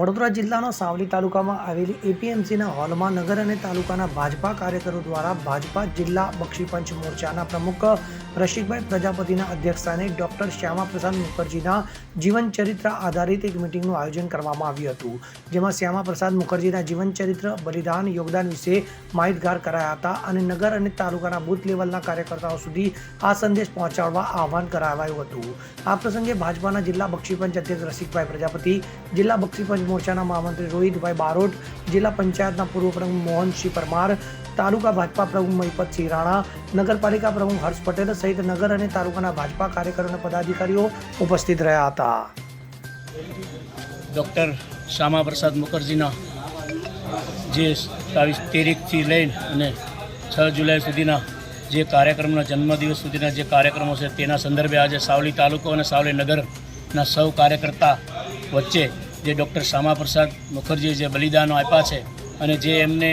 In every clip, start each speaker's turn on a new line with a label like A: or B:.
A: વડોદરા જિલ્લાના સાવલી તાલુકામાં આવેલી એપીએમસીના હોલમાં નગર અને તાલુકાના ભાજપા કાર્યકરો દ્વારા ભાજપા જિલ્લા બક્ષીપંચ મોરચાના પ્રમુખ રસિકભાઈ પ્રજાપતિના અધ્યક્ષસ્થાને ડોક્ટર શ્યામાપ્રસાદ મુખર્જીના જીવનચરિત્ર આધારિત એક મિટિંગનું આયોજન કરવામાં આવ્યું હતું, જેમાં શ્યામાપ્રસાદ મુખર્જીના જીવનચરિત્ર, બલિદાન, યોગદાન વિશે માહિતગાર કરાયા હતા અને નગર અને તાલુકાના બૂથ લેવલના કાર્યકર્તાઓ સુધી આ સંદેશ પહોંચાડવા આહવાન કરાવાયું હતું। આ પ્રસંગે ભાજપાના જિલ્લા બક્ષીપંચ અધ્યક્ષ રસિકભાઈ પ્રજાપતિ, જિલ્લા બક્ષીપંચ મોરચાના મહામંત્રી રોહિતભાઈ બારોટ, જિલ્લા પંચાયતના પૂર્વ પ્રમુખ મોહનસિંહ પરમાર, તાલુકા ભાજપા પ્રમુખ મહિપતસિંહ રાણા, નગરપાલિકા પ્રમુખ હર્ષ પટેલ સહિત નગર અને તાલુકાના ભાજપા કાર્યકરો અને પદાધિકારીઓ ઉપસ્થિત રહ્યા હતા।
B: ડૉક્ટર શ્યામાપ્રસાદ મુખર્જીના જે 23 તારીખથી લઈને અને 6 જુલાઈ સુધીના જે કાર્યક્રમના જન્મદિવસ સુધીના જે કાર્યક્રમો છે તેના સંદર્ભે આજે સાવલી તાલુકો અને સાવલી નગરના સૌ કાર્યકર્તા વચ્ચે જે ડૉક્ટર શ્યામાપ્રસાદ મુખર્જીએ જે બલિદાનો આપ્યા છે અને જે એમને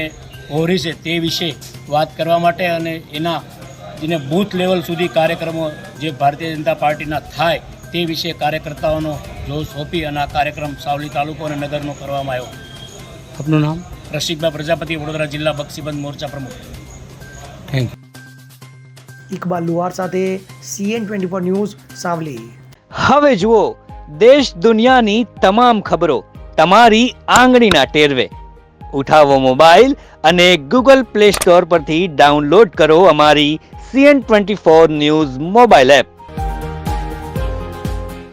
B: ઓહરી છે તે વિશે વાત કરવા માટે અને એના જેને બૂથ લેવલ સુધી કાર્યક્રમો જે ભારતીય જનતા પાર્ટીના થાય તે વિશે કાર્યકર્તાઓનો જોશ સોંપી અને આ કાર્યક્રમ સાવલી તાલુકો અને નગરનો કરવામાં આવ્યો।
C: આપનું નામ?
B: રસિકભાઈ પ્રજાપતિ, વડોદરા જિલ્લા બક્ષીપંચ મોરચા પ્રમુખ।
C: Thank you.
A: ઇકબાલ લુહાર સાથે CN24 ન્યૂઝ સાવલી।
D: હવે જુઓ દેશ દુનિયાની તમામ ખબરો તમારી આંગળીના ટેરવે। ઉઠાવો મોબાઈલ અને ગૂગલ પ્લે સ્ટોર પરથી ડાઉનલોડ કરો અમારી CN24 ન્યૂઝ મોબાઈલ એપ।